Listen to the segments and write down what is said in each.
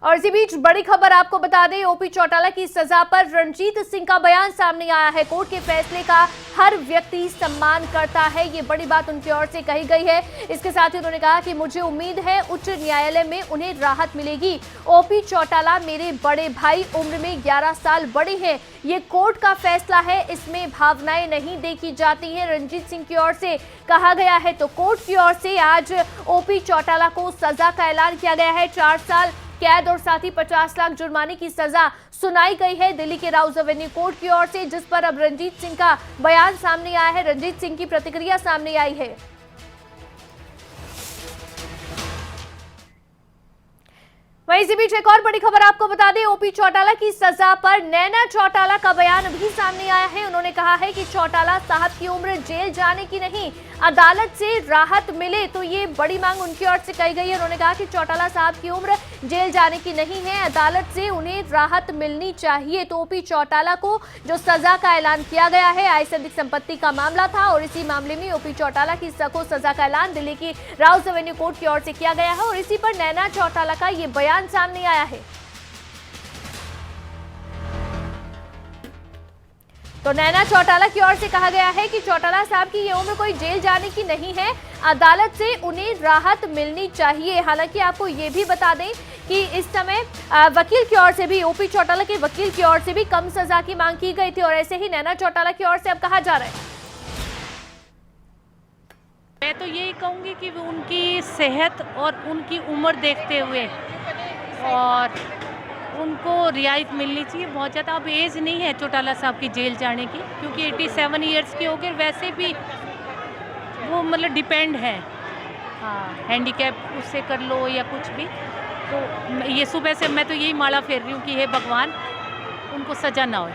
और इसी बीच बड़ी खबर आपको बता दें, ओपी चौटाला की सजा पर रणजीत सिंह का बयान सामने आया है। कोर्ट के फैसले का हर व्यक्ति सम्मान करता है, ये बड़ी बात उनकी ओर से कही गई है। इसके साथ ही उन्होंने कहा कि मुझे उम्मीद है उच्च न्यायालय में उन्हें राहत मिलेगी। ओपी चौटाला मेरे बड़े भाई, उम्र में 11 साल बड़े हैं। ये कोर्ट का फैसला है, इसमें भावनाएं नहीं देखी जाती हैं, रंजीत सिंह की ओर से कहा गया है। तो कोर्ट की ओर से आज ओपी चौटाला को सजा का ऐलान किया गया है। 4 साल कैद और साथ ही 50 लाख जुर्माने की सजा सुनाई गई है दिल्ली के राउज एवेन्यू कोर्ट की ओर से, जिस पर अब रंजीत सिंह का बयान सामने आया है, रंजीत सिंह की प्रतिक्रिया सामने आई है। वहीं इसी बीच एक और बड़ी खबर आपको बता दें, ओपी चौटाला की सजा पर नैना चौटाला का बयान भी सामने आया है। उन्होंने कहा है कि चौटाला साहब की उम्र जेल जाने की नहीं, अदालत से राहत मिले, तो ये बड़ी मांग उनकी ओर से कही गई है। उन्होंने कहा कि चौटाला साहब की उम्र जेल जाने की नहीं है, अदालत से उन्हें राहत मिलनी चाहिए। तो ओपी चौटाला को जो सजा का ऐलान किया गया है, आय से अधिक संपत्ति का मामला था और इसी मामले में ओपी चौटाला की सजा का ऐलान दिल्ली की राउज एवेन्यू कोर्ट की ओर से किया गया है और इसी पर नैना चौटाला का ये बयान सामने आया है। तो नैना चौटाला की ओर से कहा गया है कि चौटाला साहब की ये उम्र कोई जेल जाने की नहीं है, अदालत से उन्हें राहत मिलनी चाहिए। हालांकि आपको ये भी बता दें कि इस समय वकील की ओर से भी, ओपी चौटाला के वकील की ओर से भी कम सजा की मांग की गई थी और ऐसे ही नैना चौटाला की ओर से अब कहा जा रहा है। मैं तो यही कहूँगी कि उनकी सेहत और उनकी उम्र देखते हुए और उनको रियायत मिलनी चाहिए। बहुत ज़्यादा अब एज नहीं है चौटाला साहब की जेल जाने की, क्योंकि 87 ईयर्स के हो गए, वैसे भी वो मतलब डिपेंड है, हाँ, हैंडीकैप उससे कर लो या कुछ भी। तो ये सुबह से मैं तो यही माला फेर रही हूँ कि हे भगवान उनको सज़ा ना हो।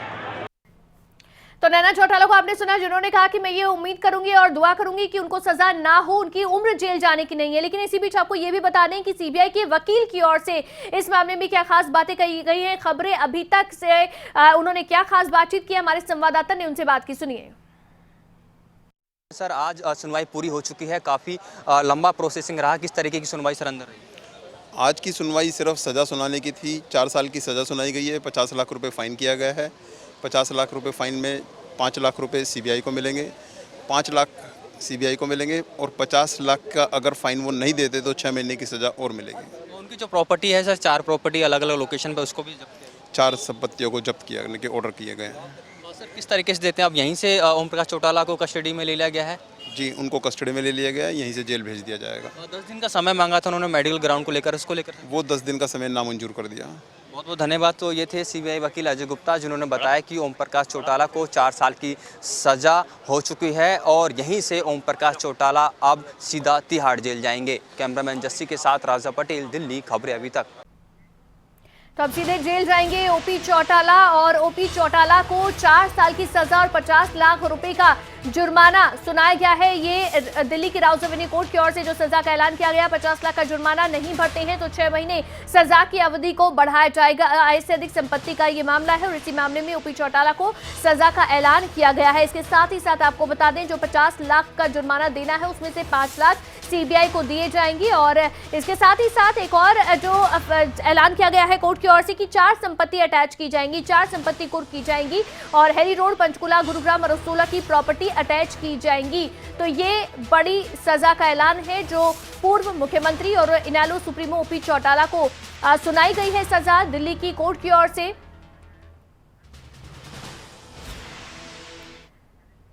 तो नैना चौटाला को आपने सुना, जिन्होंने कहा कि मैं ये उम्मीद करूंगी और दुआ करूंगी कि उनको सजा ना हो, उनकी उम्र जेल जाने की नहीं है। लेकिन इसी बीच आपको ये भी बता दें कि सीबीआई के वकील की ओर से इस मामले में क्या खास बातें कही गई हैं, खबरें अभी तक से उन्होंने क्या खास बातचीत की, हमारे संवाददाता ने उनसे बात की, सुनिए। सर, आज सुनवाई पूरी हो चुकी है, काफ़ी लंबा प्रोसेसिंग रहा, किस तरीके की सुनवाई सर अंदर रही? आज की सुनवाई सिर्फ सज़ा सुनाने की थी। 4 साल की सज़ा सुनाई गई है, 50 लाख रुपए फ़ाइन किया गया है। 50 लाख रुपए फ़ाइन में 5 लाख रुपए सीबीआई को मिलेंगे, 5 लाख सीबीआई को मिलेंगे और 50 लाख का अगर फ़ाइन वो नहीं देते तो 6 महीने की सज़ा और मिलेगी। उनकी जो प्रॉपर्टी है सर, 4 प्रॉपर्टी अलग अलग लोकेशन पर, उसको भी जब्त किया? 4 संपत्तियों को जब्त करने के ऑर्डर किए गए हैं। तो सर किस तरीके से देते हैं, अब यहीं से ओम प्रकाश चौटाला को कस्टडी में ले लिया गया है? जी, उनको कस्टडी में ले लिया गया है, यहीं से जेल भेज दिया जाएगा। 10 दिन का समय मांगा था उन्होंने मेडिकल ग्राउंड को लेकर, उसको लेकर वो 10 दिन का समय नामंजूर कर दिया। बहुत बहुत धन्यवाद। तो ये थे सीबीआई वकील अजय गुप्ता, जिन्होंने बताया कि ओम प्रकाश चौटाला को 4 साल की सज़ा हो चुकी है और यहीं से ओम प्रकाश चौटाला अब सीधा तिहाड़ जेल जाएंगे। कैमरामैन जस्सी के साथ राजा पटेल, दिल्ली, खबरें अभी तक। तो अब सीधे जेल जाएंगे ओपी चौटाला और ओपी चौटाला को 4 साल की सजा और 50 लाख रुपए का जुर्माना सुनाया गया है। ये दिल्ली की राउज एवेन्यू कोर्ट की ओर से जो सजा का ऐलान किया गया, 50 लाख का जुर्माना नहीं भरते हैं तो 6 महीने सजा की अवधि को बढ़ाया जाएगा। आय से अधिक संपत्ति का ये मामला है और इसी मामले में ओपी चौटाला को सजा का ऐलान किया गया है। इसके साथ ही साथ आपको बता दें, जो 50 लाख का जुर्माना देना है उसमें से 5 लाख सीबीआई को दिए जाएंगे और इसके साथ ही साथ एक और जो ऐलान किया गया है कोर्ट की ओर से कि 4 संपत्ति अटैच की जाएंगी, 4 संपत्ति कुर्क की जाएंगी और हेरी रोड, पंचकुला, गुरुग्राम और रसोला की प्रॉपर्टी अटैच की जाएंगी। तो ये बड़ी सजा का ऐलान है जो पूर्व मुख्यमंत्री और इनेलो सुप्रीमो ओपी चौटाला को सुनाई गई है सजा दिल्ली की कोर्ट की ओर से।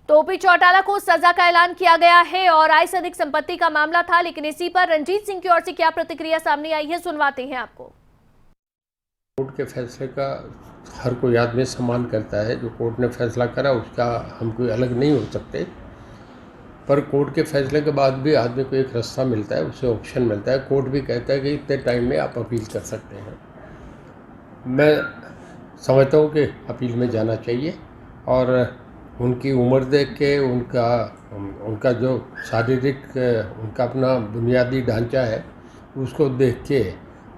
तो ओपी चौटाला को सजा का ऐलान किया गया है और आय से अधिक संपत्ति का मामला था, लेकिन इसी पर रणजीत सिंह की ओर से क्या प्रतिक्रिया सामने आई है, सुनवाते हैं आपको। कोर्ट के फैसले का हर कोई आदमी सम्मान करता है। जो कोर्ट ने फैसला करा उसका हम कोई अलग नहीं हो सकते, पर कोर्ट के फैसले के बाद भी आदमी को एक रास्ता मिलता है, उसे ऑप्शन मिलता है। कोर्ट भी कहता है कि इतने टाइम में आप अपील कर सकते हैं। मैं समझता हूँ कि अपील में जाना चाहिए और उनकी उम्र देख के, उनका जो शारीरिक उनका अपना बुनियादी ढांचा है उसको देख के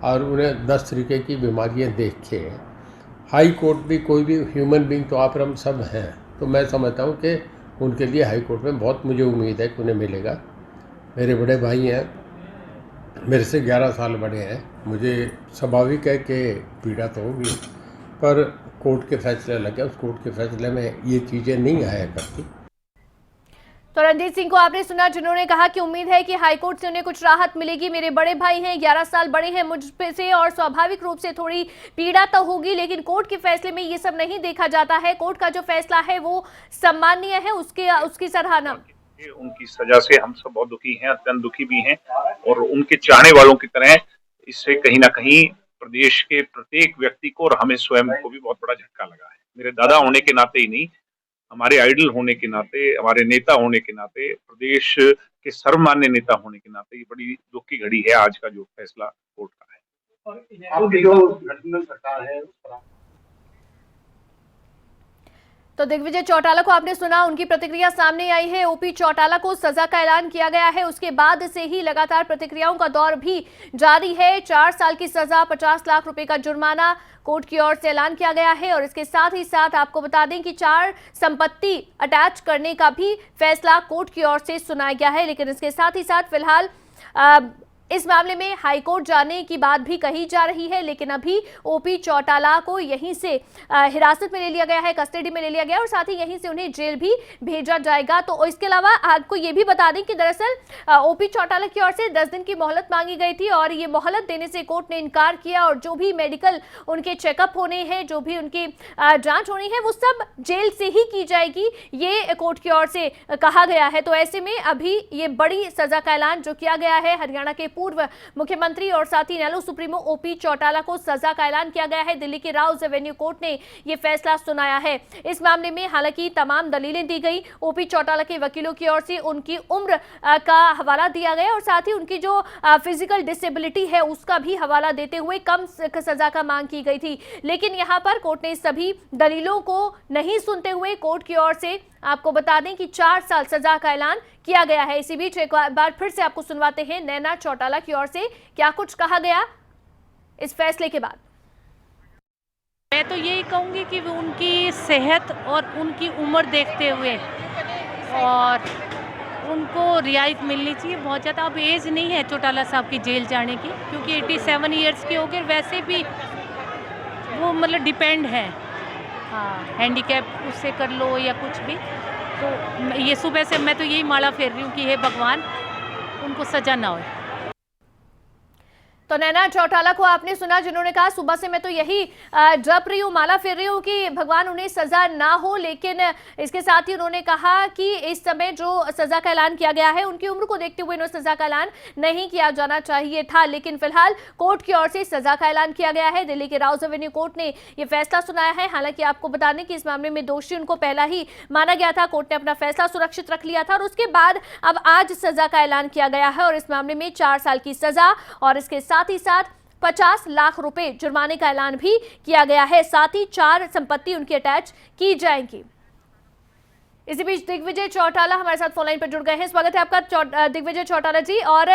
और उन्हें 10 तरीके की बीमारियां देख के, हाई कोर्ट भी, कोई भी ह्यूमन बीइंग तो आप हम सब हैं, तो मैं समझता हूँ कि उनके लिए हाई कोर्ट में बहुत मुझे उम्मीद है कि उन्हें मिलेगा। मेरे बड़े भाई हैं, मेरे से 11 साल बड़े हैं, मुझे स्वाभाविक है कि पीड़ा तो होगी, पर कोर्ट के फैसले अलग है, उस कोर्ट के फैसले में ये चीज़ें नहीं आया करती। तो रणजीत सिंह को आपने सुना, जिन्होंने कहा कि उम्मीद है कि हाईकोर्ट से उन्हें कुछ राहत मिलेगी। मेरे बड़े भाई हैं, 11 साल बड़े हैं मुझ से, और स्वाभाविक रूप से थोड़ी पीड़ा तो होगी, लेकिन कोर्ट के फैसले में ये सब नहीं देखा जाता है। कोर्ट का जो फैसला है वो सम्माननीय है, उसकी सराहना। उनकी सजा से हम सब बहुत दुखी हैं, अत्यंत दुखी भी हैं, और उनके चाहने वालों की तरह इससे कहीं ना कहीं प्रदेश के प्रत्येक व्यक्ति को और हमें स्वयं को भी बहुत बड़ा झटका लगा है। मेरे दादा होने के नाते ही नहीं, हमारे आइडल होने के नाते, हमारे नेता होने के नाते, प्रदेश के सर्वमान्य नेता होने के नाते ये बड़ी दुख की घड़ी है आज का जो फैसला कोर्ट का है। आपकी जो गठबंधन सरकार है तो दिग्विजय चौटाला को आपने सुना, उनकी प्रतिक्रिया सामने आई है। ओपी चौटाला को सजा का ऐलान किया गया है, उसके बाद से ही लगातार प्रतिक्रियाओं का दौर भी जारी है। 4 साल की सजा, 50 लाख रुपए का जुर्माना कोर्ट की ओर से ऐलान किया गया है, और इसके साथ ही साथ आपको बता दें कि 4 संपत्ति अटैच करने का भी फैसला कोर्ट की ओर से सुनाया गया है। लेकिन इसके साथ ही साथ फिलहाल इस मामले में हाईकोर्ट जाने की बात भी कही जा रही है, लेकिन अभी ओपी चौटाला को यहीं से हिरासत में ले लिया गया है, कस्टडी में ले लिया गया है, और साथ ही यहीं से उन्हें जेल भी भेजा जाएगा। तो इसके अलावा आपको ये भी बता दें कि दरअसल ओपी चौटाला की ओर से 10 दिन की मोहलत मांगी गई थी, और ये मोहलत देने से कोर्ट ने इनकार किया, और जो भी मेडिकल उनके चेकअप होने हैं, जो भी उनकी जाँच होनी है, वो सब जेल से ही की जाएगी, ये कोर्ट की ओर से कहा गया है। तो ऐसे में अभी ये बड़ी सजा का ऐलान जो किया गया है, हरियाणा के पूर्व मुख्यमंत्री और साथ ही नेलो सुप्रीमो ओपी चौटाला को सजा का ऐलान किया गया है। दिल्ली के राउज एवेन्यू कोर्ट ने यह फैसला सुनाया है। इस मामले में हालांकि तमाम दलीलें दी गई। ओपी चौटाला के वकीलों की ओर से उनकी उम्र का हवाला दिया गया, और साथ ही उनकी जो फिजिकल डिसेबिलिटी है उसका भी हवाला देते हुए कम सजा का मांग की गई थी। लेकिन यहां पर कोर्ट ने सभी दलीलों को नहीं सुनते हुए कोर्ट की ओर से आपको बता दें कि 4 साल सजा का ऐलान किया गया है। इसी बीच एक बार फिर से आपको सुनवाते हैं नैना चौटाला की ओर से क्या कुछ कहा गया इस फैसले के बाद। मैं तो यही कहूँगी कि उनकी सेहत और उनकी उम्र देखते हुए और उनको रियायत मिलनी चाहिए। बहुत ज़्यादा अब एज नहीं है चौटाला साहब की जेल जाने की, क्योंकि 87 ईयर्स के हो गए। वैसे भी वो मतलब डिपेंड है, हाँ, हैंडीकैप उससे कर लो या कुछ भी। तो ये सुबह से मैं तो यही माला फेर रही हूँ कि हे भगवान उनको सजा ना हो। तो नैना चौटाला को आपने सुना, जिन्होंने कहा सुबह से मैं तो यही जप रही हूँ, माला फेर रही हूँ कि भगवान उन्हें सजा ना हो। लेकिन इसके साथ ही उन्होंने कहा कि इस समय जो सजा का ऐलान किया गया है, उनकी उम्र को देखते हुए इन्हें सजा का ऐलान नहीं किया जाना चाहिए था। लेकिन फिलहाल कोर्ट की ओर से सजा का ऐलान किया गया है। दिल्ली के राउज एवेन्यू कोर्ट ने यह फैसला सुनाया है। हालांकि आपको बता दें कि इस मामले में दोषी उनको पहला ही माना गया था। कोर्ट ने अपना फैसला सुरक्षित रख लिया था, और उसके बाद अब आज सजा का ऐलान किया गया है, और इस मामले में 4 साल की सजा और इसके साथ ही साथ 50 लाख रुपए जुर्माने का ऐलान भी किया गया है। साथ ही 4 संपत्ति उनकी अटैच की जाएंगी। इसी बीच दिग्विजय चौटाला हमारे साथ फोन लाइन पर जुड़ गए हैं। स्वागत है आपका दिग्विजय चौटाला जी, और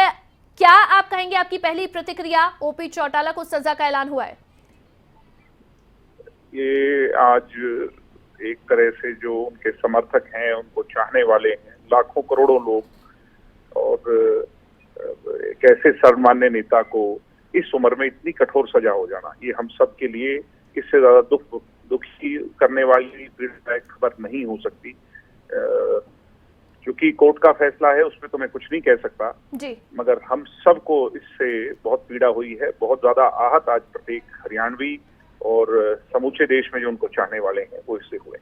क्या आप कहेंगे, आपकी पहली प्रतिक्रिया, ओपी चौटाला को सजा का ऐलान हुआ है? ये आज एक तरह से जो उनके समर्थक हैं, उनको चाहने वाले हैं, लाखों करोड़ों लोग, और एक ऐसे सर्वमान्य नेता को इस उम्र में इतनी कठोर सजा हो जाना, ये हम सब के लिए इससे ज्यादा दुखी करने वाली पीड़ादायक खबर नहीं हो सकती। क्योंकि कोर्ट का फैसला है, उसमें तो मैं कुछ नहीं कह सकता जी, मगर हम सबको इससे बहुत पीड़ा हुई है। बहुत ज्यादा आहत आज प्रत्येक हरियाणवी और समूचे देश में जो उनको चाहने वाले हैं वो इससे हुए।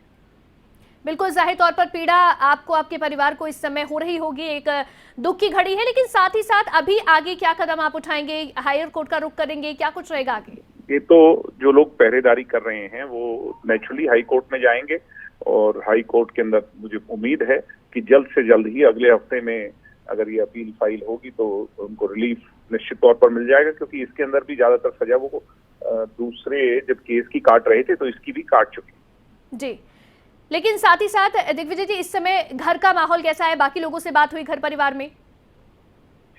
बिल्कुल, जाहिर तौर पर पीड़ा आपको, आपके परिवार को इस समय हो रही होगी, एक दुख की घड़ी है। लेकिन साथ ही साथ अभी आगे क्या कदम आप उठाएंगे? हायर कोर्ट का रुख करेंगे, क्या कुछ रहेगा आगे? ये तो जो लोग पहरेदारी कर रहे हैं वो नेचुरली हाई कोर्ट में जाएंगे, और हाई कोर्ट के अंदर मुझे उम्मीद है कि जल्द से जल्द ही अगले हफ्ते में अगर ये अपील फाइल होगी तो उनको रिलीफ निश्चित तौर पर मिल जाएगा। क्योंकि इसके अंदर भी ज्यादातर सजा वो दूसरे जब केस की काट रहे थे तो इसकी भी काट चुकी जी। लेकिन साथ ही साथ दिग्विजय जी, इस समय घर का माहौल कैसा है? बाकी लोगों से बात हुई घर परिवार में?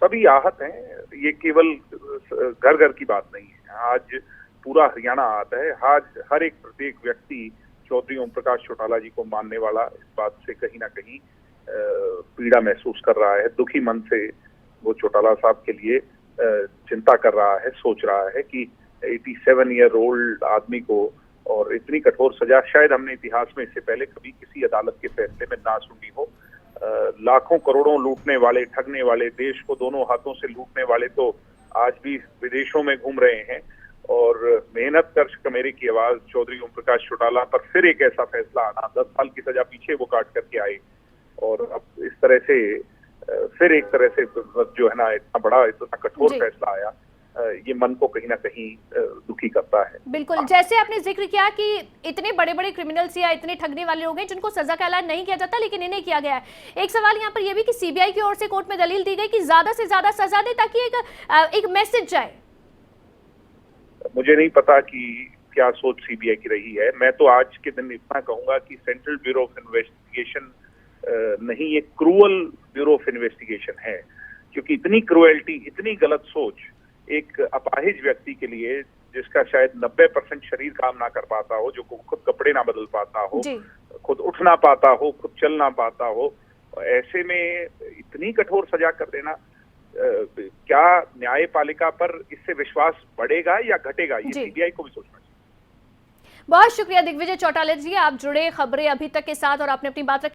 सभी आहत हैं। ये केवल घर घर की बात नहीं है, आज पूरा हरियाणा आता है। आज हर एक प्रत्येक व्यक्ति चौधरी ओम प्रकाश चौटाला जी को मानने वाला इस बात से कहीं ना कहीं पीड़ा महसूस कर रहा है। दुखी मन से वो चौटाला साहब के लिए चिंता कर रहा है, सोच रहा है कि 87 ईयर ओल्ड आदमी को और इतनी कठोर सजा शायद हमने इतिहास में इससे पहले कभी किसी अदालत के फैसले में ना सुनी हो। लाखों करोड़ों लूटने वाले, ठगने वाले, देश को दोनों हाथों से लूटने वाले तो आज भी विदेशों में घूम रहे हैं और मेहनत कर कमेरे की आवाज चौधरी ओम प्रकाश चौटाला पर फिर एक ऐसा फैसला आना, 10 साल की सजा पीछे वो काट करके आए और अब इस तरह से फिर एक तरह से जो है ना इतना बड़ा, इतना कठोर फैसला आया, ये मन को कहीं ना कहीं दुखी करता है। बिल्कुल, जैसे आपने जिक्र किया कि इतने बड़े बड़े क्रिमिनल्स या इतने ठगने वाले लोग हैं जिनको सजा का ऐलान नहीं किया जाता, लेकिन इन्हें किया गया है। एक सवाल यहाँ पर यह भी कि सीबीआई की ओर से कोर्ट में दलील दी गई कि ज्यादा से ज्यादा सजा दे ताकि एक मैसेज जाए। मुझे नहीं पता कि क्या सोच सीबीआई की रही है। मैं तो आज के दिन इतना कहूंगा कि सेंट्रल ब्यूरो ऑफ इन्वेस्टिगेशन नहीं, ये क्रूअल ब्यूरो ऑफ इन्वेस्टिगेशन है, क्योंकि इतनी क्रूएल्टी, इतनी गलत सोच एक अपाहिज व्यक्ति के लिए जिसका शायद 90% शरीर काम ना कर पाता हो, जो खुद कपड़े ना बदल पाता हो, खुद उठ ना पाता हो, खुद चल ना पाता हो, ऐसे में इतनी कठोर सजा कर देना, क्या न्यायपालिका पर इससे विश्वास बढ़ेगा या घटेगा, ये सीबीआई को भी सोचना चाहिए। बहुत शुक्रिया दिग्विजय चौटाला जी, आप जुड़े खबरें अभी तक के साथ और आपने अपनी बात रखी।